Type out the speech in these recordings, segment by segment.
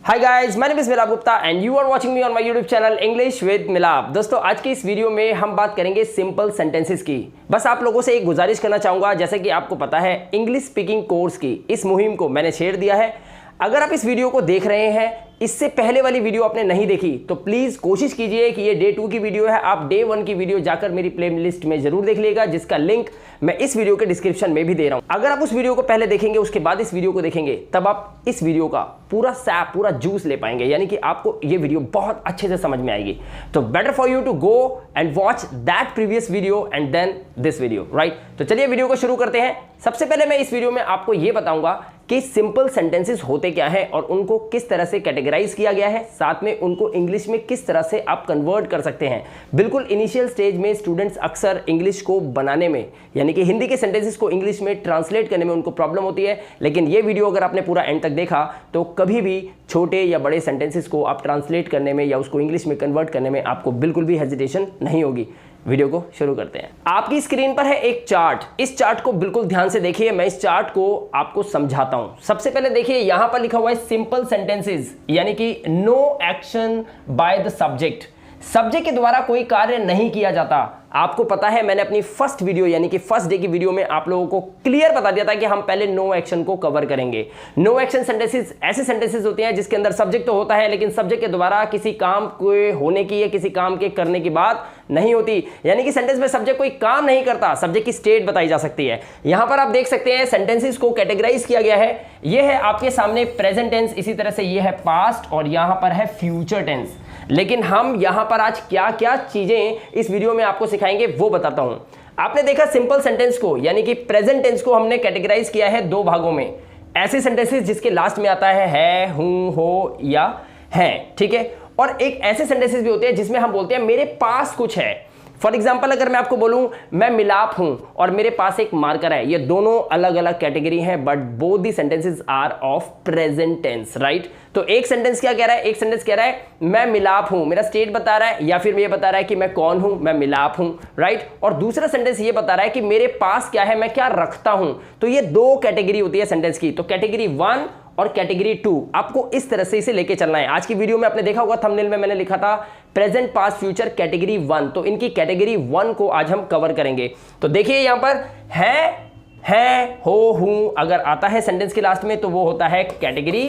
Hi guys, my name is Milap Gupta and you are watching me on my YouTube channel English with Milap. दोस्तों, आज की इस video में हम बात करेंगे सिंपल सेंटेंसेस की। बस आप लोगों से एक गुजारिश करना चाहूंगा, जैसे कि आपको पता है इंग्लिश स्पीकिंग कोर्स की इस मुहिम को मैंने छेड़ दिया है। अगर आप इस वीडियो को देख रहे हैं, इससे पहले वाली वीडियो आपने नहीं देखी, तो प्लीज कोशिश कीजिए कि ये डे 2 की वीडियो है, आप डे 1 की वीडियो जाकर मेरी प्लेलिस्ट में जरूर देख लीजिएगा, जिसका लिंक मैं इस वीडियो के डिस्क्रिप्शन में भी दे रहा हूं। अगर आप उस वीडियो को पहले देखेंगे, उसके बाद इस वीडियो को देखेंगे, तब आप इस वीडियो का पूरा जूस ले पाएंगे, यानी कि आपको ये वीडियो बहुत अच्छे से समझ में आएगी। तो better for you to go and watch that previous video and then this video, right. तो चलिए वीडियो को शुरू करते हैं। सबसे पहले मैं इस वीडियो में आपको यह बताऊंगा कि सिंपल सेंटेंसेस होते क्या हैं और उनको किस तरह से कैटेगराइज किया गया है, साथ में उनको इंग्लिश में किस तरह से आप कन्वर्ट कर सकते हैं। बिल्कुल इनिशियल स्टेज में स्टूडेंट्स अक्सर इंग्लिश को बनाने में, यानी कि हिंदी के सेंटेंसेस को इंग्लिश में ट्रांसलेट करने में उनको प्रॉब्लम होती है। लेकिन ये वीडियो अगर आपने पूरा एंड तक देखा, तो कभी भी छोटे या बड़े सेंटेंसेस को आप ट्रांसलेट करने में या उसको इंग्लिश में कन्वर्ट करने में आपको बिल्कुल भी हेजिटेशन नहीं होगी। वीडियो को शुरू करते हैं। आपकी स्क्रीन पर है एक चार्ट। इस चार्ट को बिल्कुल ध्यान से देखिए, मैं इस चार्ट को आपको समझाता हूं। सबसे पहले देखिए, यहां पर लिखा हुआ है सिंपल सेंटेंसेस, यानी कि no action by the subject. Subject के द्वारा कोई कार्य नहीं किया जाता। आपको पता है, मैंने अपनी फर्स्ट वीडियो यानी कि फर्स्ट डे की वीडियो में आप लोगों को क्लियर बता दिया था कि हम पहले नो एक्शन को कवर करेंगे। नो एक्शन सेंटेंसेस ऐसे सेंटेंसेस होते हैं जिसके अंदर सब्जेक्ट तो होता है, लेकिन सब्जेक्ट के द्वारा किसी काम के होने की या किसी काम के करने की बात नहीं होती, यानी कि सेंटेंस में सब्जेक्ट कोई काम नहीं करता, सब्जेक्ट की स्टेट बताई जा सकती है। यहां पर आप देख सकते हैं सेंटेंसेस को कैटेगराइज किया गया है। यह है आपके सामने प्रेजेंट टेंस, इसी तरह से यह है पास्ट और यहां पर है फ्यूचर टेंस। लेकिन हम यहां पर आज क्या क्या चीजें इस वीडियो में आपको सिखाएंगे वो बताता हूं। आपने देखा सिंपल सेंटेंस को, यानी कि प्रेजेंट टेंस को हमने कैटेगराइज किया है दो भागों में। ऐसे सेंटेंसेस जिसके लास्ट में आता है, हूं, हो या है, ठीक है। और एक ऐसे सेंटेंसेस भी होते हैं जिसमें हम बोलते हैं मेरे पास कुछ है। फॉर एग्जाम्पल, अगर मैं आपको बोलूं मैं मिलाप हूं और मेरे पास एक मार्कर है, ये दोनों अलग अलग कैटेगरी हैं, but both the sentences are of present tense, right. तो एक सेंटेंस क्या कह रहा है, एक सेंटेंस कह रहा है मैं मिलाप हूं, मेरा स्टेट बता रहा है, या फिर ये बता रहा है कि मैं कौन हूं, मैं मिलाप हूं, राइट। और दूसरा सेंटेंस ये बता रहा है कि मेरे पास क्या है, मैं क्या रखता हूं। तो ये दो कैटेगरी होती है सेंटेंस की। तो कैटेगरी 1 और कैटेगरी 2, आपको इस तरह से इसे लेके चलना है। आज की वीडियो में आपने देखा होगा थंबनेल में मैंने लिखा था प्रेजेंट, पास्ट, फ्यूचर कैटेगरी 1। तो इनकी कैटेगरी 1 को आज हम कवर करेंगे। तो देखिए यहां पर है, हो, हूं अगर आता है सेंटेंस के लास्ट में, तो वो होता है कैटेगरी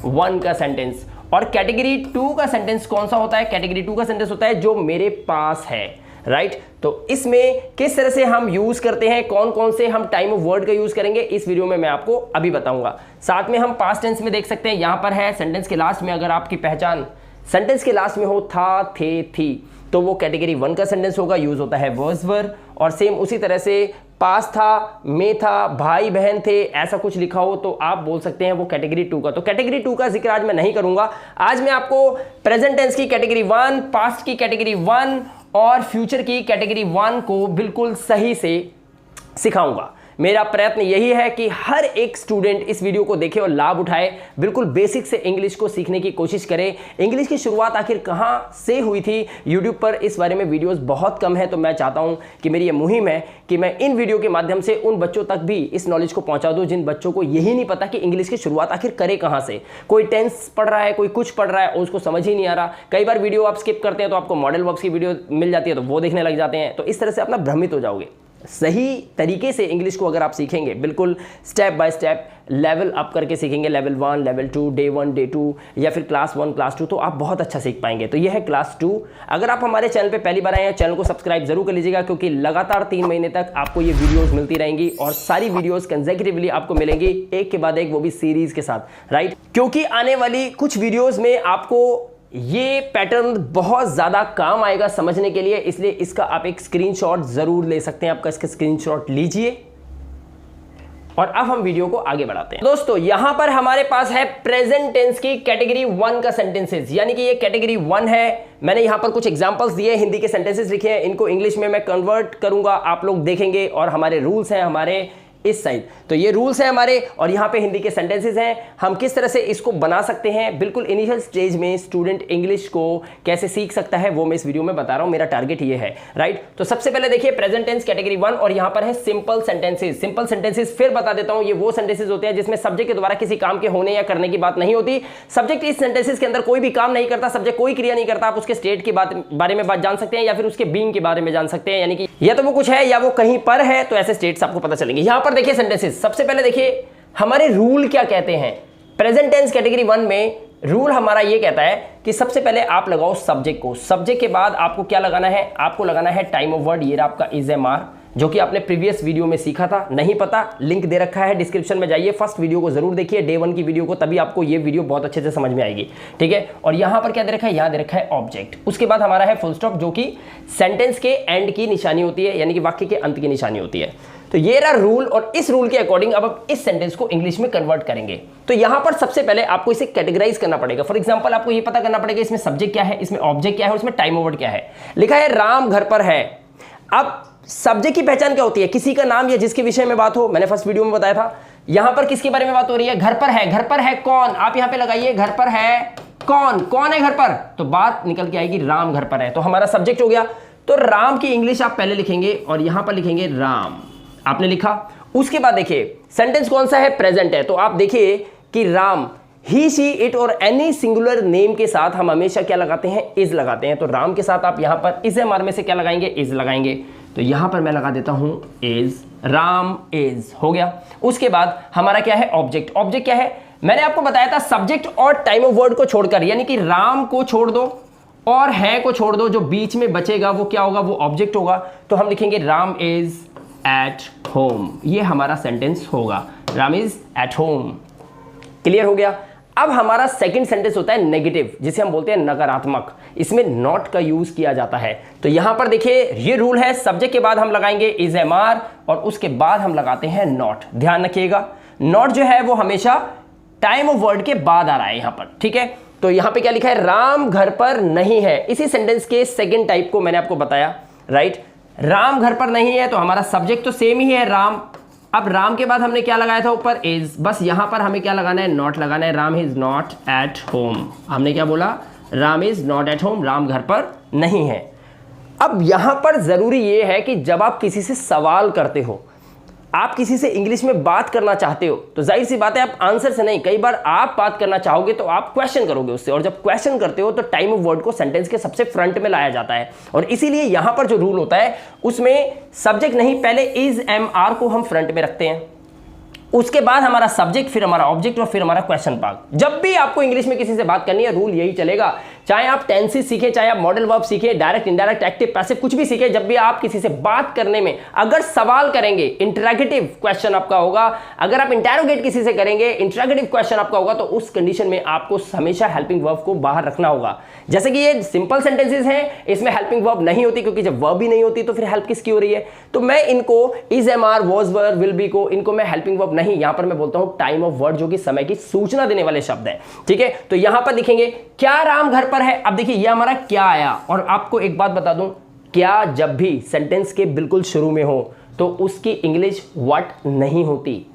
1 का सेंटेंस। और कैटेगरी 2 का सेंटेंस कौन सा होता है? कैटेगरी 2 का सेंटेंस होता है जो मेरे पास है, राइट। तो इसमें किस तरह से हम यूज करते हैं, कौन कौन से हम टाइम ऑफ वर्ड का यूज करेंगे, इस वीडियो में मैं आपको अभी बताऊंगा। साथ में हम पास्ट टेंस में देख सकते हैं, यहां पर है सेंटेंस के लास्ट में अगर आपकी पहचान सेंटेंस के लास्ट में हो था, थे, थी, तो वो कैटेगरी 1 का सेंटेंस होगा, यूज होता है वर्स वर। और सेम उसी तरह से पास था, में था, भाई बहन थे, ऐसा कुछ लिखा हो तो आप बोल सकते हैं वो कैटेगरी 2 का। तो कैटेगरी 2 का जिक्र आज मैं नहीं करूंगा। आज मैं आपको प्रेजेंट टेंस की कैटेगरी 1, पास्ट की कैटेगरी 1 और फ्यूचर की कैटेगरी 1 को बिल्कुल सही से सिखाऊंगा। मेरा प्रयत्न यही है कि हर एक स्टूडेंट इस वीडियो को देखे और लाभ उठाए, बिल्कुल बेसिक से इंग्लिश को सीखने की कोशिश करे। इंग्लिश की शुरुआत आखिर कहां से हुई थी, यूट्यूब पर इस बारे में वीडियोस बहुत कम है। तो मैं चाहता हूं कि मेरी ये मुहिम है कि मैं इन वीडियो के माध्यम से उन बच्चों तक भी इस नॉलेज को पहुंचा दूं जिन बच्चों को यही नहीं पता कि इंग्लिश की शुरुआत आखिर करे कहां से। कोई टेंस पढ़ रहा है, कोई कुछ पढ़ रहा है और उसको समझ ही नहीं आ रहा। कई बार वीडियो आप स्किप करते हैं तो आपको मॉडल वर्ब्स की वीडियो मिल जाती है, तो वो देखने लग जाते हैं। तो इस तरह से अपना भ्रमित हो जाओगे। सही तरीके से इंग्लिश को अगर आप सीखेंगे, बिल्कुल step by step level up करके सीखेंगे, लेवल 1, लेवल 2, डे 1, डे 2 या फिर क्लास 1, क्लास 2, तो आप बहुत अच्छा सीख पाएंगे। तो यह है क्लास 2। अगर आप हमारे चैनल पे पहली बार आए हैं, चैनल को सब्सक्राइब जरूर कर लीजिएगा, क्योंकि लगातार 3 महीने तक आपको ये वीडियोस मिलती रहेंगी और सारी वीडियोस कंसेक्यूटिवली आपको मिलेंगी, एक के बाद एक, वो भी सीरीज के साथ, राइट। क्योंकि आने वाली कुछ वीडियोज में आपको ये पैटर्न बहुत ज्यादा काम आएगा समझने के लिए, इसलिए इसका आप एक स्क्रीनशॉट जरूर ले सकते हैं। आपका इसका स्क्रीनशॉट लीजिए और अब हम वीडियो को आगे बढ़ाते हैं। दोस्तों, यहां पर हमारे पास है प्रेजेंट टेंस की कैटेगरी 1 का सेंटेंसेस, यानी कि ये कैटेगरी 1 है। मैंने यहां पर कुछ एग्जांपल्स दिए, हिंदी के सेंटेंसेस लिखे हैं, इनको इंग्लिश में मैं कन्वर्ट करूंगा, आप लोग देखेंगे। और हमारे रूल्स हैं, हमारे इस साइड। तो ये रूल्स हैं हमारे और यहाँ पे हिंदी के सेंटेंसेस हैं। हम किस तरह से इसको बना सकते हैं बिल्कुल इनिशियल स्टेज में स्टूडेंट इंग्लिश को कैसे सीख सकता है वो मैं इस वीडियो में बता रहा हूँ। मेरा टारगेट ये है, राइट। तो सबसे पहले देखिए प्रेजेंट टेंस कैटेगरी 1 और यहाँ पर है सिंपल सेंटेंसेस। सिंपल सेंटेंसेस फिर बता देता हूँ, ये वो सेंटेंसेस होते हैं जिसमें सब्जेक्ट के द्वारा किसी काम के होने या करने की बात नहीं होती। सब्जेक्ट इस सेंटेंसेस के अंदर कोई भी काम नहीं करता, सब्जेक्ट कोई क्रिया नहीं करता। आप उसके स्टेट के बारे में बात जान सकते हैं या फिर उसके बीइंग के बारे में जान सकते हैं, यानी कि या तो वो कुछ है या वो कहीं पर है, तो ऐसे स्टेट्स आपको पता चलेंगे। यहां पर देखिए सेंटेंसेस, सबसे पहले देखिए हमारे रूल क्या कहते हैं। प्रेजेंट टेंस कैटेगरी 1 में रूल हमारा ये कहता है कि सबसे पहले आप लगाओ सब्जेक्ट को, सब्जेक्ट के बाद आपको क्या लगाना है, आपको लगाना है टाइम ऑफ वर्ड। ये आपका इज एम आर, जो कि आपने प्रीवियस वीडियो में सीखा था। नहीं पता, लिंक दे रखा है डिस्क्रिप्शन में, जाइए फर्स्ट वीडियो को जरूर देखिए, डे 1 की वीडियो को, तभी आपको ये वीडियो बहुत अच्छे से समझ में आएगी, ठीक है। और यहां पर क्या दे रखा है, यहां दे रखा है ऑब्जेक्ट। उसके बाद हमारा है फुल स्टॉप, जो कि सेंटेंस के एंड की निशानी होती है, यानी कि वाक्य के अंत की निशानी होती है। तो ये रहा रूल और इस रूल के अकॉर्डिंग अब आप इस सेंटेंस को इंग्लिश में कन्वर्ट करेंगे। तो यहां पर सबसे पहले आपको इसे कैटेगराइज करना पड़ेगा। फॉर एग्जांपल आपको ये पता करना पड़ेगा इसमें सब्जेक्ट क्या है, इसमें ऑब्जेक्ट क्या है और इसमें टाइम ऑफ वर्ड क्या है। लिखा है राम घर पर है। अब सब्जेक्ट की पहचान क्या होती है, किसी का नाम या जिसके विषय में बात हो। मैंने फर्स्ट वीडियो में बताया था। यहां पर किसके बारे में बात हो रही है, घर पर है। घर पर है कौन, आप यहां पे लगाइए घर पर है कौन, कौन है घर पर, तो बात निकल के आएगी राम घर पर है। तो हमारा सब्जेक्ट हो गया। तो राम की इंग्लिश आप पहले लिखेंगे और यहां पर लिखेंगे राम, आपने लिखा। उसके बाद देखिए सेंटेंस कौन सा है, प्रेजेंट है। तो आप देखिए कि राम, ही शी इट और एनी सिंगुलर नेम के साथ हम हमेशा क्या लगाते हैं, इज लगाते हैं। तो राम के साथ आप यहां पर इज एम आर में से क्या लगाएंगे, इज लगाएंगे। तो यहां पर मैं लगा देता हूं इज, राम इज, हो गया। उसके बाद हमारा क्या है, ऑब्जेक्ट। ऑब्जेक्ट क्या है, मैंने आपको बताया था सब्जेक्ट और टाइम ऑफ वर्ड को छोड़कर, यानी कि राम को छोड़ दो और है को छोड़ दो, जो बीच में बचेगा वो क्या होगा, वो ऑब्जेक्ट होगा। तो हम लिखेंगे राम इज एट होम, ये हमारा सेंटेंस होगा, Ram is at home. Clear हो गया। अब हमारा सेकंड सेंटेंस होता है नेगेटिव, जिसे हम बोलते हैं नकारात्मक। इसमें नॉट का यूज किया जाता है। तो यहां पर देखिए ये रूल है, सब्जेक्ट के बाद हम लगाएंगे इज एम आर और उसके बाद हम लगाते हैं नॉट। ध्यान रखिएगा, नॉट जो है वो हमेशा टाइम ऑफ वर्ड के बाद आ रहा है यहां पर, ठीक है। तो यहां पे क्या लिखा है, राम घर पर नहीं है। इसी सेंटेंस के सेकेंड टाइप को मैंने आपको बताया, राइट। राम घर पर नहीं है, तो हमारा सब्जेक्ट तो सेम ही है राम। अब राम के बाद हमने क्या लगाया था ऊपर, इज, बस यहां पर हमें क्या लगाना है, नॉट लगाना है। Ram is not at home, हमने क्या बोला, Ram is not at home, Ram घर पर नहीं है। अब यहां पर जरूरी यह है कि जब आप किसी से सवाल करते हो, आप किसी से इंग्लिश में बात करना चाहते हो, तो जाहिर सी बात है आप आंसर से नहीं, कई बार आप बात करना चाहोगे तो आप क्वेश्चन करोगे उससे, और जब क्वेश्चन करते हो तो टाइम ऑफ वर्ड को सेंटेंस के सबसे फ्रंट में लाया जाता है। और इसीलिए यहां पर जो रूल होता है उसमें सब्जेक्ट नहीं, पहले इज एम आर को हम फ्रंट में रखते हैं, उसके बाद हमारा सब्जेक्ट, फिर हमारा ऑब्जेक्ट और फिर हमारा क्वेश्चन पार्ट। जब भी आपको इंग्लिश में किसी से बात करनी है रूल यही चलेगा, चाहे आप टेंसेस सीखें, चाहे आप मॉडल वर्ब सीखें, डायरेक्ट इनडायरेक्ट एक्टिव पैसिव कुछ भी सीखें, जब भी आप किसी से बात करने में अगर सवाल करेंगे, इंटरोगेटिव क्वेश्चन आपका होगा। अगर आप इंटरोगेट किसी से करेंगे, इंटरोगेटिव क्वेश्चन आपका होगा, तो उस कंडीशन में आपको हमेशा हेल्पिंग वर्ब को बाहर रखना होगा। जैसे कि ये सिंपल सेंटेंसेस हैं, इसमें हेल्पिंग वर्ब नहीं होती, क्योंकि जब वर्ब ही नहीं होती तो फिर हेल्प किसकी हो रही है। तो मैं इनको is am are, was were, will be को, इनको मैं हेल्पिंग वर्ब नहीं, यहां पर मैं बोलता हूं टाइम ऑफ वर्ड, जो कि समय की सूचना देने वाले शब्द है, ठीक है। तो यहां पर लिखेंगे क्या राम घर पर है। अब देखिए ये हमारा क्या आया, और आपको एक बात बता दूं, क्या जब भी सेंटेंस के बिल्कुल शुरू में हो तो उसकी इंग्लिश व्हाट नहीं होती।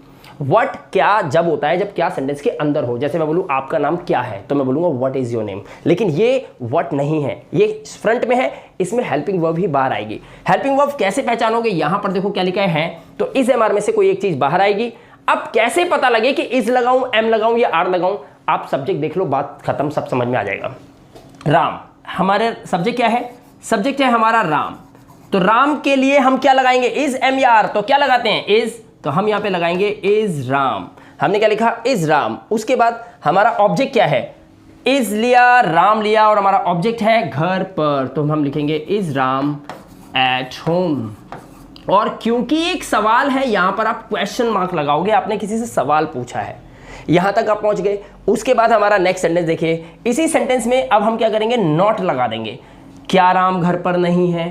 व्हाट क्या जब होता है, जब क्या सेंटेंस के अंदर हो। जैसे मैं बोलूं आपका नाम क्या है, तो मैं बोलूंगा व्हाट इज योर नेम, लेकिन ये व्हाट नहीं है, ये फ्रंट में है, इसमें हेल्पिंग वर्ब ही बाहर आएगी। हेल्पिंग वर्ब कैसे पहचानोगे, यहां पर देखो क्या लिखा है, तो इस एम आर में से कोई एक चीज बाहर आएगी। अब कैसे पता लगे कि इज लगाऊं, एम लगाऊं या आर लगाऊं, आप सब्जेक्ट देख लो, बात खत्म, सब समझ में आ जाएगा। राम, हमारे सब्जेक्ट क्या है, सब्जेक्ट है हमारा राम। तो राम के लिए हम क्या लगाएंगे, इज एम या आर, तो क्या लगाते हैं, इज, तो हम यहां पे लगाएंगे इज राम। हमने क्या लिखा, इज राम। उसके बाद हमारा ऑब्जेक्ट क्या है, इज लिया, राम लिया, और हमारा ऑब्जेक्ट है घर पर, तो हम लिखेंगे इज राम एट होम। और क्योंकि एक सवाल है, यहां पर आप क्वेश्चन मार्क लगाओगे, आपने किसी से सवाल पूछा है, यहां तक आप पहुंच गए। उसके बाद हमारा नेक्स्ट सेंटेंस देखिए, इसी सेंटेंस में अब हम क्या करेंगे, नॉट लगा देंगे। क्या राम घर पर नहीं है,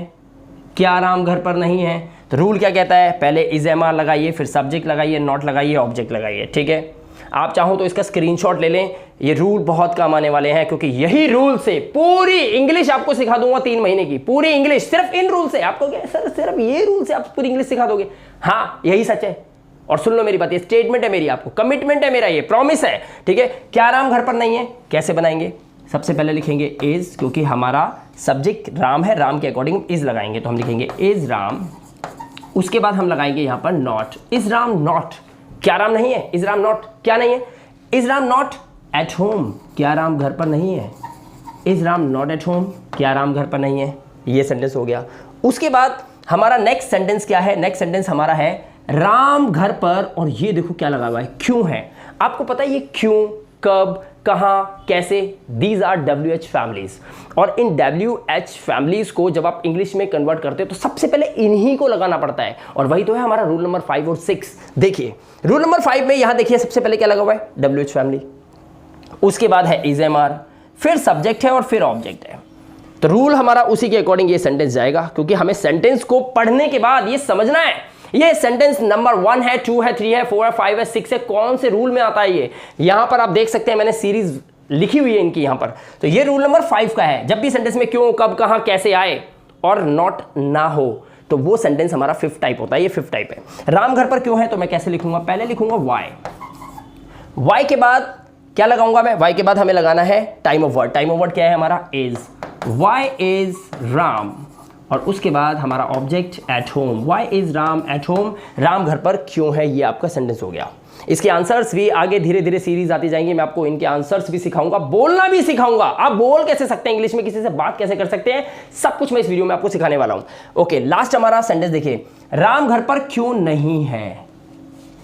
क्या राम घर पर नहीं है। तो रूल क्या कहता है, पहले इज एम आर लगाइए, फिर सब्जेक्ट लगाइए, नॉट लगाइए, ऑब्जेक्ट लगाइए, ठीक है। आप चाहो तो इसका स्क्रीनशॉट ले लें, ये रूल बहुत काम आने वाले हैं, क्योंकि यही रूल से पूरी इंग्लिश आपको सिखा दूंगा 3 महीने की, पूरी इंग्लिश सिर्फ इन रूल से। आपको क्या सर, सिर्फ ये रूल से आप पूरी इंग्लिश सिखा दोगे, हाँ यही सच है, और सुन लो मेरी बात, ये स्टेटमेंट है मेरी, आपको कमिटमेंट है मेरा, ये प्रॉमिस है, ठीक है। क्या राम घर पर नहीं है, कैसे बनाएंगे? सबसे पहले लिखेंगे इज, क्योंकि हमारा सब्जेक्ट राम है, राम के अकॉर्डिंग इज लगाएंगे, तो हम लिखेंगे इज राम। उसके बाद हम लगाएंगे यहां पर नॉट, इज राम नॉट, क्या राम नहीं है, इज राम नॉट, क्या नहीं है, is Ram not at home, क्या राम घर पर नहीं है, is Ram not at home, क्या राम घर पर नहीं है। ये सेंटेंस हो गया। उसके बाद हमारा नेक्स्ट सेंटेंस क्या है? नेक्स्ट सेंटेंस हमारा है राम घर पर, और ये देखो क्या लगा हुआ है, क्यों है। आपको पता है ये क्यों, कब, कहां, कैसे, दीज आर WH फैमिलीज। और इन WH फैमिलीज को जब आप इंग्लिश में कन्वर्ट करते हो तो सबसे पहले इन्हीं को लगाना पड़ता है, और वही तो है हमारा रूल नंबर 5 और 6। देखिए रूल नंबर 5 में यहां देखिए सबसे पहले क्या लगा हुआ है, WH फैमिली, उसके बाद है इज MR, फिर सब्जेक्ट है और फिर ऑब्जेक्ट है। तो रूल हमारा उसी के अकॉर्डिंग ये सेंटेंस जाएगा, क्योंकि हमें सेंटेंस को पढ़ने के बाद ये समझना है ये सेंटेंस नंबर 1 है, 2 है, 3 है, 4 है, 5 है, 6 है, कौन से रूल में आता है ये। यहां पर आप देख सकते हैं मैंने सीरीज लिखी हुई है इनकी यहां पर। तो ये रूल नंबर 5 का है, जब भी सेंटेंस में क्यों, कब, कहां, कैसे आए और नॉट ना हो तो वो सेंटेंस हमारा 5th टाइप होता है। ये 5th टाइप है। राम घर पर क्यों है तो मैं कैसे लिखूंगा, पहले लिखूंगा वाई के बाद क्या लगाऊंगा मैं, वाई के बाद हमें लगाना है time of word. Time of word क्या है हमारा, इज, वाई इज राम, और उसके बाद हमारा object at home, why is Ram at home, Ram घर पर क्यों है। ये आपका सेंटेंस हो गया। इसके आंसर्स भी आगे धीरे धीरे सीरीज आती जाएंगी, मैं आपको इनके आंसर्स भी सिखाऊंगा, बोलना भी सिखाऊंगा। आप बोल कैसे सकते हैं इंग्लिश में, किसी से बात कैसे कर सकते हैं, सब कुछ मैं इस वीडियो में आपको सिखाने वाला हूं। ओके, लास्ट हमारा सेंटेंस देखिए, राम घर पर क्यों नहीं है,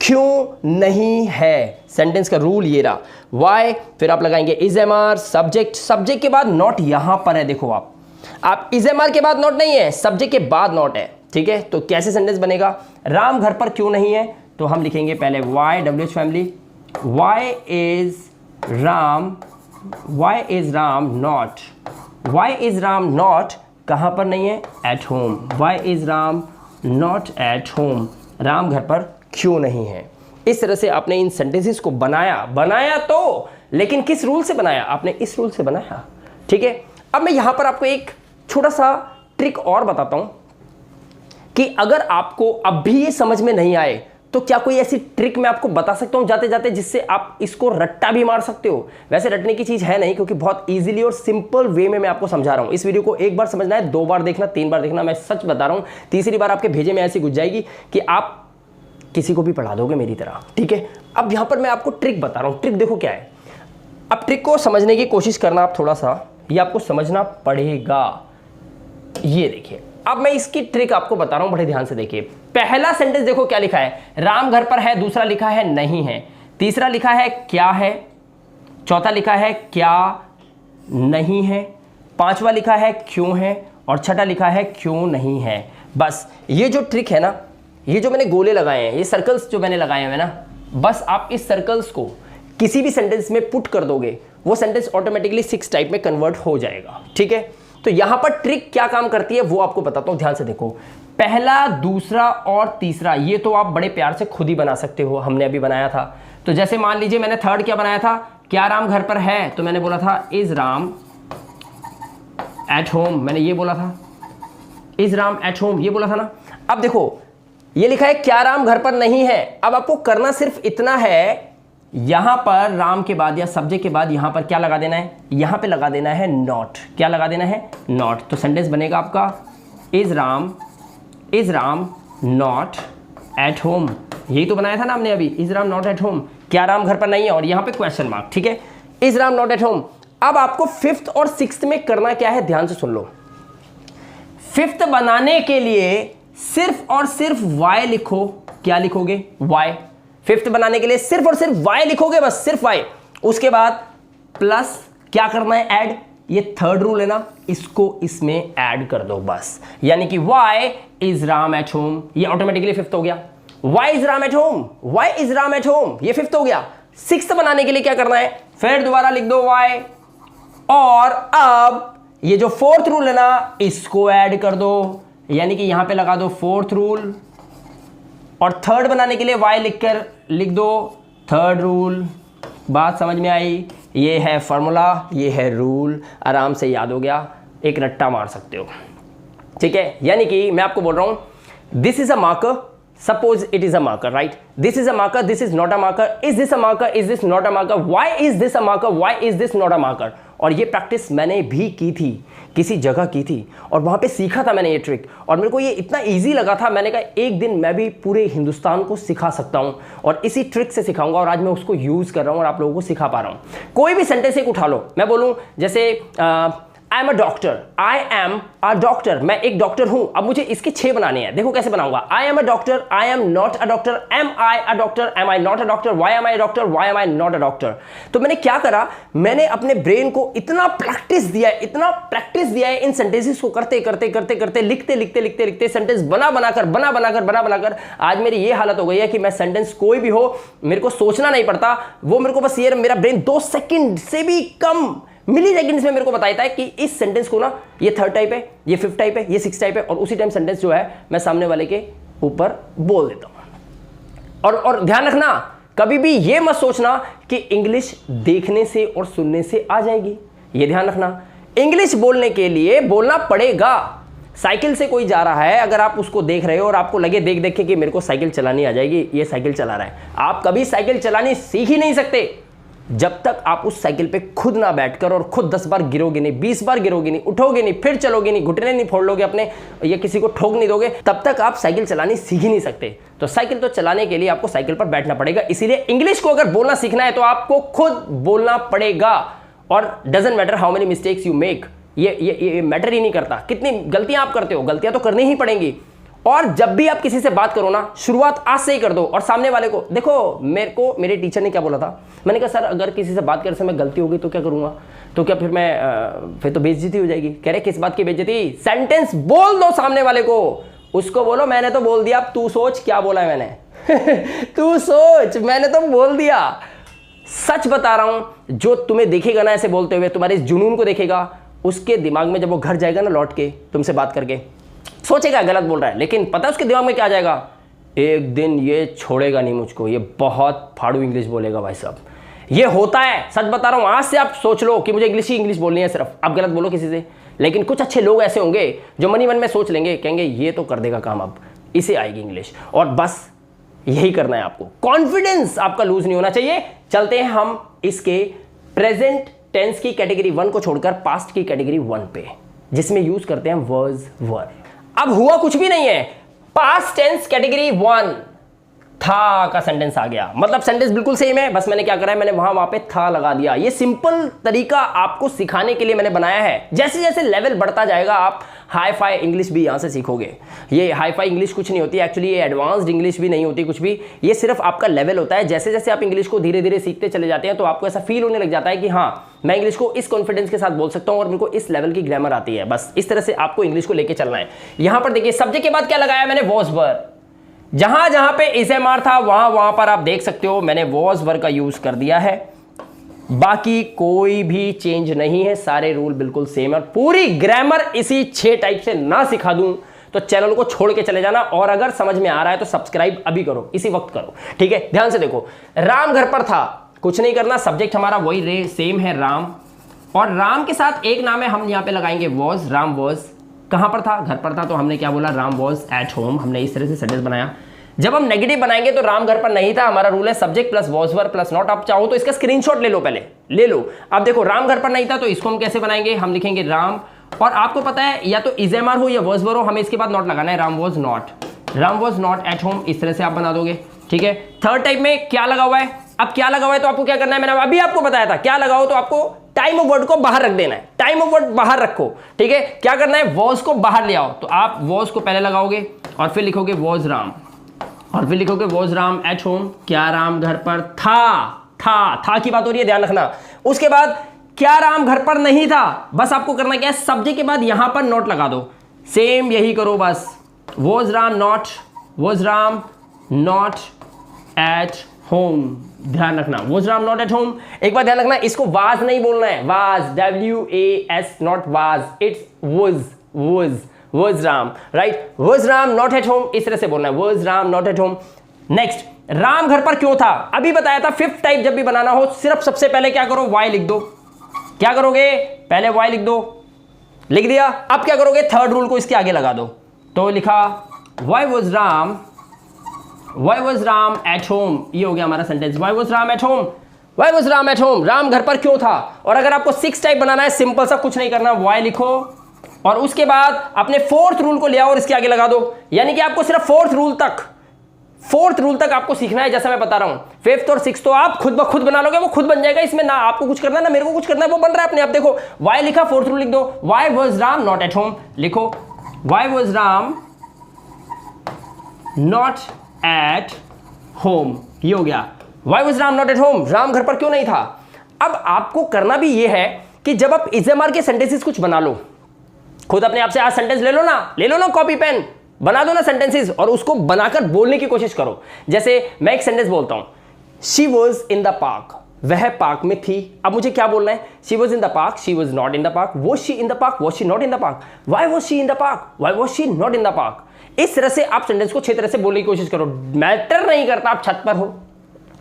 क्यों नहीं है, सेंटेंस का रूल ये रहा। वाई, फिर आप लगाएंगे इज MR, सब्जेक्ट के बाद नॉट यहां पर है, देखो आप इज MR के बाद नॉट नहीं है, सब्जेक्ट के बाद नॉट है, ठीक है। तो कैसे सेंटेंस बनेगा, राम घर पर क्यों नहीं है, तो हम लिखेंगे पहले why, WH family, why is Ram not, why is Ram not कहां पर नहीं है, at home, why is Ram not at home, Ram घर पर क्यों नहीं है। इस तरह से आपने इन सेंटेंसेस को बनाया तो, लेकिन किस रूल से बनाया, आपने इस रूल से बनाया, ठीक है। अब मैं यहां पर आपको एक छोटा सा ट्रिक और बताता हूं कि अगर आपको अब भी ये समझ में नहीं आए तो क्या कोई ऐसी ट्रिक मैं आपको बता सकता हूं जाते जाते, जिससे आप इसको रट्टा भी मार सकते हो। वैसे रटने की चीज है नहीं, क्योंकि बहुत इजीली और सिंपल वे में मैं आपको समझा रहा हूं। इस वीडियो को एक बार समझना है, 2 बार देखना, 3 बार देखना, मैं सच बता रहा हूं, तीसरी बार आपके भेजे में ऐसी घुस जाएगी कि आप किसी को भी पढ़ा दोगे मेरी तरह, ठीक है। अब यहां पर मैं आपको ट्रिक बता रहा हूं, ट्रिक देखो क्या है। अब ट्रिक को समझने की कोशिश करना आप थोड़ा सा, ये आपको समझना पड़ेगा। ये देखिए, अब मैं इसकी ट्रिक आपको बता रहा हूं, बड़े ध्यान से देखिए। पहला सेंटेंस देखो क्या लिखा है, राम घर पर है, दूसरा लिखा है नहीं है, तीसरा लिखा है क्या है, चौथा लिखा है क्या नहीं है, पांचवा लिखा है क्यों है, और छठा लिखा है क्यों नहीं है। बस ये जो ट्रिक है ना, ये जो मैंने गोले लगाए हैं, ये सर्कल्स जो मैंने लगाए हैं ना, बस आप इस सर्कल्स को किसी भी सेंटेंस में पुट कर दोगे, वो सेंटेंस ऑटोमेटिकली 6 टाइप में कन्वर्ट हो जाएगा, ठीक है। तो यहां पर ट्रिक क्या काम करती है वो आपको बताता हूं, ध्यान से देखो। पहला, दूसरा और तीसरा ये तो आप बड़े प्यार से खुद ही बना सकते हो, हमने अभी बनाया था। तो जैसे मान लीजिए मैंने थर्ड क्या बनाया था, क्या राम घर पर है, तो मैंने बोला था इज राम एट होम, मैंने ये बोला था, इज राम एट होम, ये बोला था ना। अब देखो ये लिखा है क्या राम घर पर नहीं है। अब आपको करना सिर्फ इतना है, यहां पर राम के बाद या सब्जेक्ट के बाद यहां पर क्या लगा देना है, यहां पे लगा देना है नॉट। क्या लगा देना है, नॉट। तो सेंटेंस बनेगा आपका is Ram not at home. यही तो बनाया था ना हमने अभी, is Ram not at home, क्या राम घर पर नहीं है, और यहां पे क्वेश्चन मार्क, ठीक है, is Ram not at home. अब आपको 5th और 6th में करना क्या है, ध्यान से सुन लो। 5th बनाने के लिए सिर्फ और सिर्फ y लिखो। क्या लिखोगे, y। 5th बनाने के लिए सिर्फ और सिर्फ y लिखोगे, बस सिर्फ y। उसके बाद प्लस क्या करना है, ऐड। ये थर्ड रूल है ना, इसको इसमें ऐड कर दो बस। यानी कि y is Ram at home, ये ऑटोमेटिकली 5th हो गया। y is Ram at home, y is Ram at home, ये 5th हो गया। 6th बनाने के लिए क्या करना है, फिर दोबारा लिख दो y, और अब ये जो 4th रूल है ना, इसको ऐड कर दो, यानी कि यहां पे लगा दो 4th रूल, और थर्ड बनाने के लिए y लिखकर लिख दो थर्ड रूल। बात समझ में आई, ये है फॉर्मूला, ये है रूल, आराम से याद हो गया, एक रट्टा मार सकते हो, ठीक है। यानी कि मैं आपको बोल रहा हूं this is a marker, Suppose it is a marker, right? This is a marker, this is not a marker. Is this a marker? Is this not a marker? Why is this a marker? Why is this not a marker? और ये practice मैंने भी की थी, किसी जगह की थी और वहाँ पे सीखा था मैंने ये ट्रिक और मेरे को ये इतना इजी लगा था, मैंने कहा एक दिन मैं भी पूरे हिंदुस्तान को सिखा सकता हूँ और इसी ट्रिक से सिखाऊंगा और आज मैं उसको यूज़ कर रहा हूँ और आप लोगों को सिखा पा रहा हूँ। कोई भी सेंटेंस एक उठा लो, मैं बोलूँ जैसे आई am a doctor, I am a doctor, मैं एक डॉक्टर हूं। अब मुझे इसके 6 बनाने हैं, देखो कैसे बनाऊंगा। I am a doctor, I am not a doctor, am I a doctor, am I not a doctor, why am I doctor, why am I not a doctor. तो मैंने क्या करा, मैंने अपने ब्रेन को इतना प्रैक्टिस दिया है, इतना प्रैक्टिस दिया है इन सेंटेंसेस को करते करते करते करते लिखते लिखते लिखते लिखते सेंटेंस बना बनाकर आज मेरी ये हालत हो गई है कि मैं सेंटेंस कोई भी हो मेरे को सोचना नहीं पड़ता, वो मेरे को बस ये मेरा ब्रेन 2 सेकंड से भी कम मिली सेकेंड्स में मेरे को बताता है कि इस सेंटेंस को ना ये 3rd टाइप है, ये 5th टाइप है, ये 6th टाइप है और उसी टाइम सेंटेंस जो है मैं सामने वाले के ऊपर बोल देता हूं। और ध्यान रखना, कभी भी ये मत सोचना कि इंग्लिश देखने से और सुनने से आ जाएगी, ये ध्यान रखना। इंग्लिश बोलने के लिए बोलना पड़ेगा। साइकिल से कोई जा रहा है, अगर आप उसको देख रहे हो और आपको लगे देख देख के कि मेरे को साइकिल चलानी आ जाएगी, ये साइकिल चला रहा है, आप कभी साइकिल चलानी सीख ही नहीं सकते जब तक आप उस साइकिल पे खुद ना बैठकर और खुद 10 बार गिरोगे नहीं, 20 बार गिरोगे नहीं, उठोगे नहीं, फिर चलोगे नहीं, घुटने नहीं फोड़ लोगे अपने या किसी को ठोक नहीं दोगे, तब तक आप साइकिल चलानी सीख ही नहीं सकते। तो साइकिल तो चलाने के लिए आपको साइकिल पर बैठना पड़ेगा। इसीलिए इंग्लिश को अगर बोलना सीखना है तो आपको खुद बोलना पड़ेगा। और doesn't matter how many mistakes you make, ये मैटर ही नहीं करता कितनी गलतियां आप करते हो, गलतियां तो करनी ही पड़ेंगी। और जब भी आप किसी से बात करो ना, शुरुआत आज से ही कर दो और सामने वाले को देखो, मेरे टीचर ने क्या बोला था, मैंने कहा सर अगर किसी से बात करने समय गलती होगी तो क्या करूंगा, तो क्या फिर तो बेइज्जती हो जाएगी। कह रहे किस बात की बेइज्जती, सेंटेंस बोल दो सामने वाले को, उसको बोलो मैंने तो बोल दिया, अब तू सोच क्या बोला है मैंने तू सोच, मैंने तो बोल दिया। सच बता रहा हूं, जो तुम्हें देखेगा ना ऐसे बोलते हुए, तुम्हारे इस जुनून को देखेगा, उसके दिमाग में जब वो घर जाएगा ना लौट के तुमसे बात करके, सोचेगा गलत बोल रहा है, लेकिन पता है उसके दिमाग में क्या जाएगा, एक दिन ये छोड़ेगा नहीं मुझको, ये बहुत फाड़ू इंग्लिश बोलेगा भाई साहब। ये होता है, सच बता रहा हूं। आज से आप सोच लो कि मुझे इंग्लिश बोलनी है सिर्फ, आप गलत बोलो किसी से, लेकिन कुछ अच्छे लोग ऐसे होंगे जो मन ही मन में सोच लेंगे, कहेंगे ये तो कर देगा काम, अब इसे आएगी इंग्लिश। और बस यही करना है आपको, कॉन्फिडेंस आपका लूज नहीं होना चाहिए। चलते हैं हम इसके प्रेजेंट टेंस की कैटेगरी 1 को छोड़कर पास्ट की कैटेगरी 1 पे, जिसमें यूज करते हैं वर्स वर। अब हुआ कुछ भी नहीं है, पास्ट टेंस कैटेगरी 1 था का सेंटेंस आ गया, मतलब सेंटेंस बिल्कुल सेम है, बस मैंने क्या करा है, मैंने वहां पे था लगा दिया। ये सिंपल तरीका आपको सिखाने के लिए मैंने बनाया है। जैसे जैसे लेवल बढ़ता जाएगा आप हाई फाई इंग्लिश भी यहां से सीखोगे। ये हाई फाई इंग्लिश कुछ नहीं होती एक्चुअली, ये एडवांस्ड इंग्लिश भी नहीं होती कुछ भी, ये सिर्फ आपका लेवल होता है। जैसे जैसे आप इंग्लिश को धीरे धीरे सीखते चले जाते हैं तो आपको ऐसा फील होने लग जाता है कि हाँ मैं इंग्लिश को इस कॉन्फिडेंस के साथ बोल सकता हूं और मेरे को इस लेवल की ग्रामर आती है। बस इस तरह से आपको इंग्लिश को लेके चलना है। यहां पर देखिए सब्जेक्ट के बाद क्या लगाया मैंने, वॉज वर। जहां जहां पे इसेमार था वहां पर आप देख सकते हो मैंने वॉज वर का यूज कर दिया है। बाकी कोई भी चेंज नहीं है, सारे रूल बिल्कुल सेम है। पूरी ग्रामर इसी 6 टाइप से ना सिखा दूं तो चैनल को छोड़ के चले जाना, और अगर समझ में आ रहा है तो सब्सक्राइब अभी करो, इसी वक्त करो, ठीक है। ध्यान से देखो, राम घर पर था, कुछ नहीं करना, सब्जेक्ट हमारा वही सेम है राम, और राम के साथ एक नाम है, हम यहां पे लगाएंगे वॉज। राम वॉज कहां पर था, घर पर था, तो हमने क्या बोला, राम वॉज एट होम। हमने इस तरह से सेंटेंस बनाया। जब हम नेगेटिव बनाएंगे तो राम घर पर नहीं था, हमारा रूल है subject plus was were plus not. आप चाहो तो इसका स्क्रीनशॉट ले लो, पहले ले लो। अब देखो राम घर पर नहीं था तो इसको हम कैसे बनाएंगे, हम लिखेंगे राम, और आपको पता है या तो इजेमार हो या वॉज वर हो, हमें इसके बाद नॉट लगाना है, Ram was not at home. इस तरह से आप बना दोगे, ठीक है। थर्ड टाइप में क्या लगा हुआ है, अब क्या लगा हुआ है तो आपको क्या करना है, मैंने अभी आपको बताया था, क्या लगाओ तो आपको टाइम ऑफ वर्ड को बाहर रख देना है, टाइम ऑफ वर्ड बाहर रखो, ठीक है। क्या करना है, वॉज को बाहर ले आओ, तो आप वॉज को पहले लगाओगे और फिर लिखोगे वॉज राम, और फिर लिखोगे वॉज राम एट होम। क्या राम घर पर था की बात हो रही है, ध्यान रखना। उसके बाद क्या राम घर पर नहीं था, बस आपको करना क्या है, सब्जेक्ट के बाद यहां पर नॉट लगा दो, सेम यही करो बस, was Ram not at home. ध्यान रखना, was Ram not at home. एक बार ध्यान रखना, इसको वाज नहीं बोलना है, was WAS not was, it's was Ram, right, was Ram not at home, इस तरह से बोलना है, was Ram not at home. Next, Ram घर पर क्यों था, अभी बताया था, 5th टाइप जब भी बनाना हो सिर्फ सबसे पहले क्या करो, वाई लिख दो। क्या करोगे, पहले वाई लिख दो, लिख दिया। अब क्या करोगे, थर्ड रूल को इसके आगे लगा दो, तो लिखा why was Ram Why was Ram at home? ये हो गया हमारा sentence. Why was Ram at home? Why was Ram at home? Ram घर पर क्यों था? और अगर आपको 6 टाइप बनाना है, सिंपल सा कुछ नहीं करना, why लिखो और उसके बाद अपने 4th रूल को ले आओ और इसके आगे लगा दो. यानी कि आपको सिर्फ 4th रूल तक आपको सीखना है, जैसा मैं बता रहा हूं. 5th और 6th तो आप खुद ब खुद बना लोगे, वो खुद बन जाएगा. इसमें ना आपको कुछ करना है ना मेरे को कुछ करना है, वो बन रहा है अपने आप. देखो why लिखा, 4th रूल लिख दो. Why was Ram not at home? लिखो Why was Ram not at home? ये हो गया. Why was Ram not at home? Ram घर पर क्यों नहीं था? अब आपको करना भी ये है कि जब आप इज़ेमआर के सेंटेंसेस कुछ बना लो, खुद अपने आप से आज सेंटेंस ले लो ना कॉपी पेन, बना दो ना सेंटेंसेस और उसको बनाकर बोलने की कोशिश करो. जैसे मैं एक सेंटेंस बोलता हूं, she was in the park, वह पार्क में थी. अब मुझे क्या बोलना है? She was in the park, she was not in the park, was she in the park, was she not in the park, why was she in the park, why was she not in the park. इस तरह से आप sentence को 6 तरह से बोलने की कोशिश करो. मैटर नहीं करता आप छत पर हो,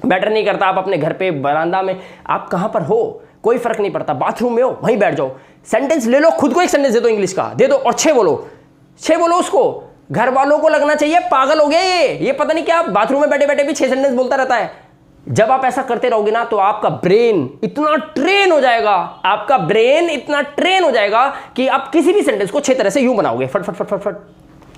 मैटर नहीं करता आप अपने घर पे बरामदा में, आप कहां पर हो, कोई फर्क नहीं पड़ता. बाथरूम में हो, वहीं बैठ जाओ. सेंटेंस ले लो, खुद को एक सेंटेंस दे दो, इंग्लिश का दे दो और 6 बोलो उसको. घर वालों को लगना चाहिए पागल हो गया ये पता नहीं क्या बाथरूम में बैठे बैठे भी 6 सेंटेंस बोलता रहता है. जब आप ऐसा करते रहोगे ना तो आपका ब्रेन इतना ट्रेन हो जाएगा कि आप किसी भी सेंटेंस को 6 तरह से यूं बनाओगे, फट फट फट फट फट.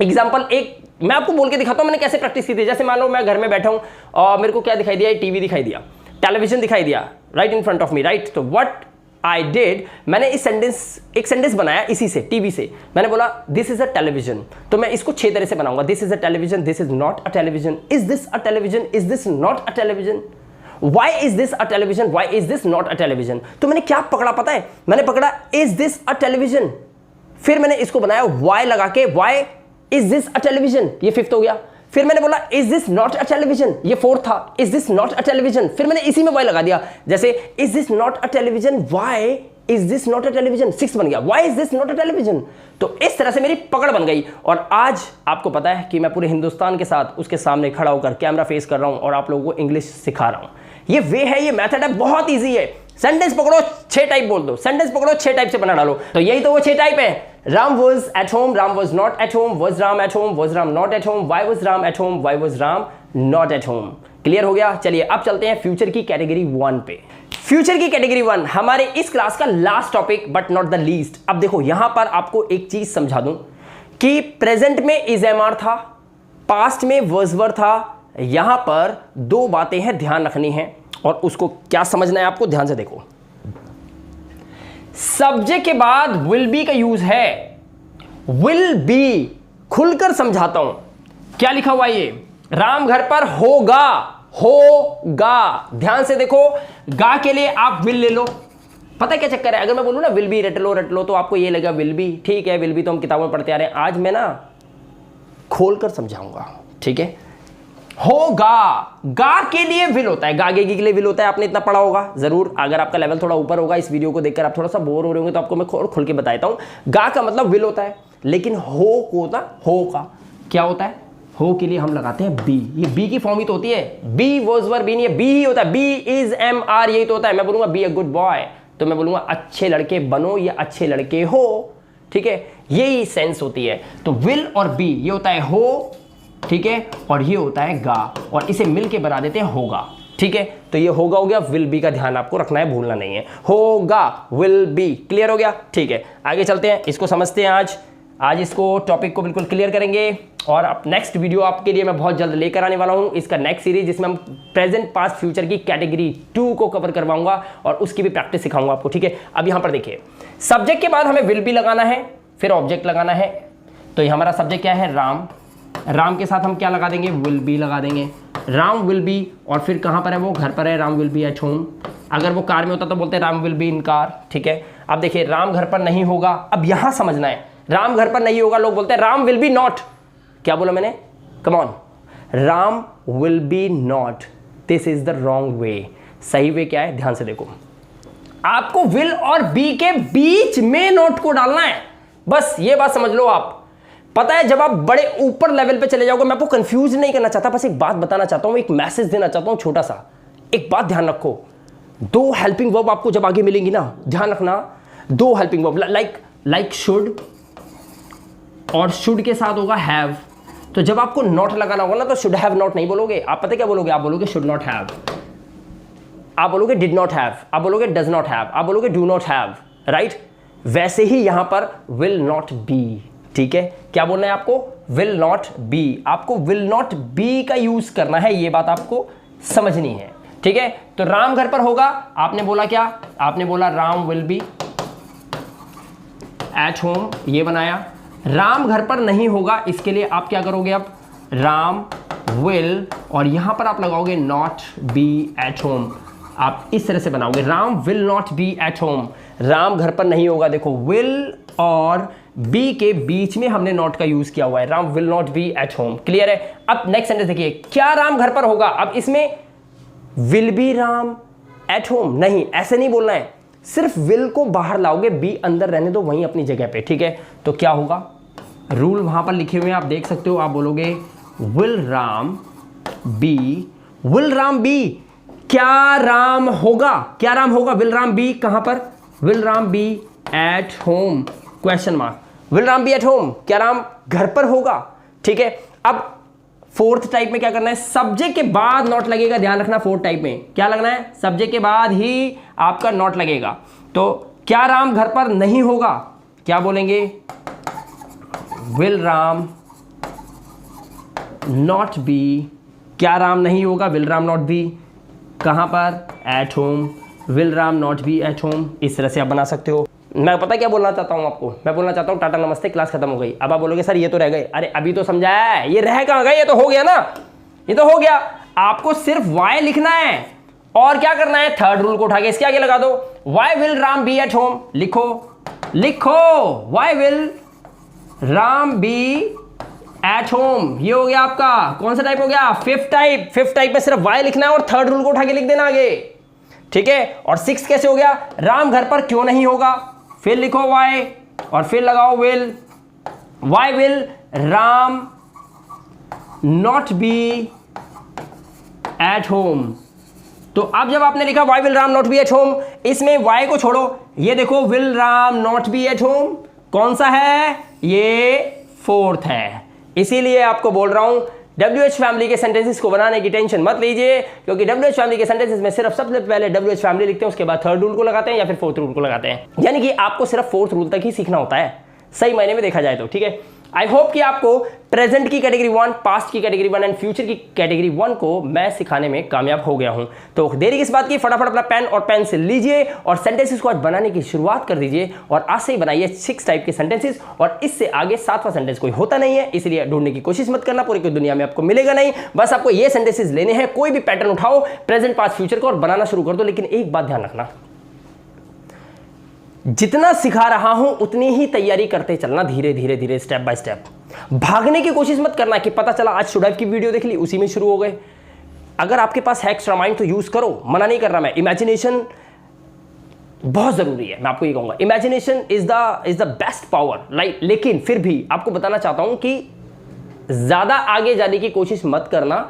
एग्जाम्पल एक मैं आपको बोल के दिखाता हूं मैंने कैसे प्रैक्टिस की थी. जैसे मान लो मैं घर में बैठा हूं और मेरे को क्या दिखाई दिया, टीवी दिखाई दिया, टेलीविजन दिखाई दिया right in front of me, right. तो व्हाट आई डिड, मैंने एक सेंटेंस बनाया इसी से, टीवी से. मैंने बोला दिस इज अ टेलीविजन, तो मैं इसको 6 तरह से बनाऊंगा. This is a television, this is not a television, is this a television, is this not a television, Why is this a television? Why is this not a television? तो मैंने क्या पकड़ा पता है? मैंने पकड़ा is this a television, फिर मैंने इसको बनाया why लगा के, why is this a television, ये 5th हो गया. फिर मैंने बोला is this not a television, ये 4th था. is this not a television, फिर मैंने इसी में why लगा दिया. जैसे is this not a television, why is this not a television, 6th बन गया. why is this not a television. तो इस तरह से मेरी पकड़ बन गई. और आज आपको पता है कि मैं पूरे हिंदुस्तान के साथ उसके सामने खड़ा होकर कैमरा फेस कर रहा हूं और आप लोगों को इंग्लिश सिखा रहा हूं. ये वे है, ये मेथड है, बहुत इजी है. सेंटेंस पकड़ो 6 टाइप बोल दो, सेंटेंस पकड़ो 6 टाइप से बना डालो. तो यही तो वो 6 टाइप है. Ram was at home, Ram was not at home, was Ram at home, was Ram not at home, why was Ram at home, why was Ram not at home. Clear हो गया. चलिए अब चलते हैं फ्यूचर की कैटेगरी 1 पे. फ्यूचर की कैटेगरी 1 हमारे इस क्लास का last topic but not the least. अब देखो यहां पर आपको एक चीज समझा दूं कि प्रेजेंट में इज एम आर था, पास्ट में वर्ज वर था. यहां पर 2 बातें हैं, ध्यान रखनी है और उसको क्या समझना है आपको, ध्यान से देखो. सब्जेक्ट के बाद विल बी का यूज है. विल बी खुलकर समझाता हूं, क्या लिखा हुआ है ये, राम घर पर होगा. ध्यान से देखो, गा के लिए आप विल ले लो. पता है क्या चक्कर है, अगर मैं बोलूं ना विल बी रट लो तो आपको ये लगेगा विल बी, ठीक है विल बी तो हम किताबों में पढ़ते आ रहे हैं. आज मैं ना खोलकर समझाऊंगा, ठीक है. होगा, गा के लिए विल होता है, गागे के लिए विल होता है. आपने इतना पढ़ा होगा जरूर. अगर आपका लेवल थोड़ा ऊपर होगा, इस वीडियो को देखकर आप थोड़ा सा बोर हो रहे होंगे तो आपको मैं खुल के बताता हूं. गा का मतलब विल होता है, लेकिन हो को ना, हो का क्या होता है, हो के लिए हम लगाते हैं बी. ये बी की फॉर्म ही तो होती है. बी वॉज वर बी नहीं है, बी ही होता है. बी इज एम आर, यही तो होता है. मैं बोलूंगा बी अ गुड बॉय तो मैं बोलूंगा अच्छे लड़के बनो या अच्छे लड़के हो, ठीक है. यही सेंस होती है. तो विल और बी ये होता है हो, ठीक है, और ये होता है गा, और इसे मिल के बना देते हैं होगा, ठीक है. तो ये होगा हो गया. विल बी का ध्यान आपको रखना है, भूलना नहीं है. होगा, विल बी. क्लियर हो गया, ठीक है. आगे चलते हैं, इसको समझते हैं. आज इसको टॉपिक को बिल्कुल क्लियर करेंगे और अब नेक्स्ट वीडियो आपके लिए मैं बहुत जल्द लेकर आने वाला हूं. इसका नेक्स्ट सीरीज जिसमें हम प्रेजेंट पास्ट फ्यूचर की कैटेगरी 2 को कवर करवाऊंगा और उसकी भी प्रैक्टिस सिखाऊंगा आपको, ठीक है. अब यहां पर देखिए, सब्जेक्ट के बाद हमें विल बी लगाना है, फिर ऑब्जेक्ट लगाना है. तो ये हमारा सब्जेक्ट क्या है, राम. राम के साथ हम क्या लगा देंगे, विल बी लगा देंगे. राम विल बी, और फिर कहां पर है वो, घर पर है. Ram will be at home. अगर वो कार में होता तो बोलते Ram will be in car, ठीक है. अब देखिए राम घर पर नहीं होगा. अब यहां समझना है, राम घर पर नहीं होगा, लोग बोलते हैं राम विल बी नॉट. क्या बोला मैंने, come on, Ram will be not. This is the wrong way. सही वे क्या है, ध्यान से देखो. आपको विल और बी के बीच में नोट को डालना है, बस ये बात समझ लो आप. पता है जब आप बड़े ऊपर लेवल पे चले जाओगे, मैं आपको कंफ्यूज नहीं करना चाहता, बस एक बात बताना चाहता हूं, एक मैसेज देना चाहता हूं छोटा सा. एक बात ध्यान रखो, 2 हेल्पिंग वर्ब आपको जब आगे मिलेंगी ना, ध्यान रखना, 2 हेल्पिंग वर्ब लाइक शुड, और शुड के साथ होगा हैव. तो जब आपको नॉट लगाना होगा ना तो शुड हैव नॉट नहीं बोलोगे, आप पता क्या बोलोगे, आप बोलोगे शुड नॉट हैव, आप बोलोगे डिड नॉट हैव, आप बोलोगे डज नॉट हैव, आप बोलोगे डू नॉट हैव, राइट। वैसे ही यहां पर विल नॉट बी, ठीक है, क्या बोलना है आपको, विल नॉट बी, आपको विल नॉट बी का यूज करना है, ये बात आपको समझनी है, ठीक है। तो राम घर पर होगा, आपने बोला क्या, आपने बोला Ram will be at home, ये बनाया। राम घर पर नहीं होगा, इसके लिए आप क्या करोगे, अब राम विल और यहां पर आप लगाओगे नॉट बी एट होम, आप इस तरह से बनाओगे, Ram will not be at home, Ram घर पर नहीं होगा। देखो विल और बी के बीच में हमने नॉट का यूज किया हुआ है, Ram will not be at home, clear है। अब नेक्स्ट सेंटेंस देखिए, क्या राम घर पर होगा, अब इसमें will be Ram at home नहीं, ऐसे नहीं बोलना है, सिर्फ विल को बाहर लाओगे, बी अंदर रहने दो वहीं अपनी जगह पे, ठीक है। तो क्या होगा, रूल वहां पर लिखे हुए हैं, आप देख सकते हो, आप बोलोगे will Ram be, will Ram be, क्या राम होगा, क्या राम होगा, विल राम बी कहां पर, will Ram be at home, question mark, will Ram be at home, क्या राम घर पर होगा, ठीक है। अब फोर्थ टाइप में क्या करना है, सब्जेक्ट के बाद नॉट लगेगा, ध्यान रखना, फोर्थ टाइप में क्या लगना है, सब्जेक्ट के बाद ही आपका नॉट लगेगा। तो क्या राम घर पर नहीं होगा, क्या बोलेंगे, विल राम नॉट बी, क्या राम नहीं होगा, विल राम नॉट बी कहां पर, at home, will Ram not be at home, इस तरह से आप बना सकते हो। मैं पता क्या बोलना चाहता हूं आपको, मैं बोलना चाहता हूं टाटा नमस्ते क्लास खत्म हो गई। अब आप बोलोगे सर ये तो रह गए, अरे अभी तो समझाया है, ये रह कहां गए, ये तो हो गया ना, ये तो हो गया। आपको सिर्फ वाई लिखना है और क्या करना है, थर्ड रूल को उठा के इसके आगे लगा दो, why will Ram be at home, लिखो लिखो, why will Ram be at home, ये हो गया आपका कौन सा टाइप हो गया, फिफ्थ टाइप। फिफ्थ टाइप में सिर्फ वाई लिखना है और थर्ड रूल को उठा के लिख देना आगे, ठीक है। और सिक्स कैसे हो गया, राम घर पर क्यों नहीं होगा, फिर लिखो वाई और फिर लगाओ will, why will Ram not be at home. तो अब जब आपने लिखा why will Ram not be at home, इसमें वाई को छोड़ो, ये देखो will Ram not be at home कौन सा है, ये फोर्थ है। इसीलिए आपको बोल रहा हूं WH फैमिली के सेंटेंसेस को बनाने की टेंशन मत लीजिए, क्योंकि WH फैमिली के सेंटेंसेस में सिर्फ सबसे पहले WH फैमिली लिखते हैं, उसके बाद थर्ड रूल को लगाते हैं या फिर फोर्थ रूल को लगाते हैं, यानी कि आपको सिर्फ फोर्थ रूल तक ही सीखना होता है, सही मायने में देखा जाए तो, ठीक है। आई होप कि आपको प्रेजेंट की कैटेगरी 1, पास्ट की कैटेगरी 1 एंड फ्यूचर की कैटेगरी 1 को मैं सिखाने में कामयाब हो गया हूं। तो देरी किस बात की, फटाफट अपना पेन और पेंसिल लीजिए और सेंटेंसेस को आज बनाने की शुरुआत कर दीजिए और आज से ही बनाइए 6 टाइप के सेंटेंसेस, और इससे आगे 7वां सेंटेंस कोई होता नहीं है, इसलिए ढूंढने की कोशिश मत करना, पूरी दुनिया में आपको मिलेगा नहीं, बस आपको ये सेंटेंसेस लेने हैं। कोई भी पैटर्न उठाओ प्रेजेंट पास्ट फ्यूचर को और बनाना शुरू कर दो, लेकिन एक बात ध्यान रखना, जितना सिखा रहा हूं उतनी ही तैयारी करते चलना, धीरे धीरे धीरे, स्टेप बाय स्टेप। भागने की कोशिश मत करना कि पता चला आज शुड हैव की वीडियो देख ली उसी में शुरू हो गए। अगर आपके पास है एक्स्ट्रा माइंड तो यूज करो, मना नहीं कर रहा मैं, इमेजिनेशन बहुत जरूरी है, मैं आपको ये कहूंगा, imagination is the best power, लेकिन फिर भी आपको बताना चाहता हूं कि ज्यादा आगे जाने की कोशिश मत करना,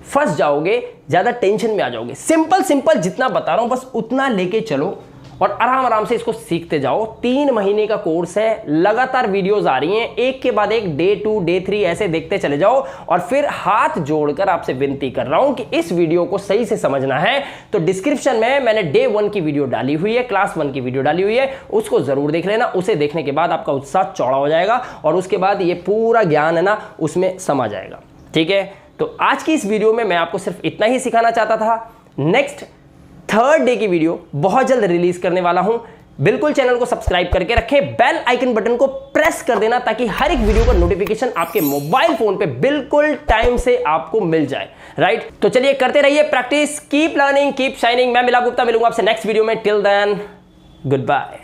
फंस जाओगे, ज्यादा टेंशन में आ जाओगे। सिंपल सिंपल जितना बता रहा हूं बस उतना लेके चलो और आराम आराम से इसको सीखते जाओ। 3 महीने का कोर्स है, लगातार वीडियोस आ रही हैं, एक के बाद एक, डे 2 डे 3 ऐसे देखते चले जाओ। और फिर हाथ जोड़कर आपसे विनती कर रहा हूं कि इस वीडियो को सही से समझना है तो डिस्क्रिप्शन में मैंने डे 1 की वीडियो डाली हुई है, क्लास 1 की वीडियो डाली हुई है, उसको जरूर देख लेना। उसे देखने के बाद आपका उत्साह चौड़ा हो जाएगा और उसके बाद ये पूरा ज्ञान है ना उसमें समा जाएगा, ठीक है। तो आज की इस वीडियो में मैं आपको सिर्फ इतना ही सिखाना चाहता था। नेक्स्ट 3rd डे की वीडियो बहुत जल्द रिलीज करने वाला हूं, बिल्कुल चैनल को सब्सक्राइब करके रखें, बेल आइकन बटन को प्रेस कर देना ताकि हर एक वीडियो का नोटिफिकेशन आपके मोबाइल फोन पे बिल्कुल टाइम से आपको मिल जाए, राइट। तो चलिए करते रहिए practice, keep learning, keep shining. मैं मिलाप गुप्ता मिलूंगा आपसे नेक्स्ट वीडियो में, टिल देन गुड बाय।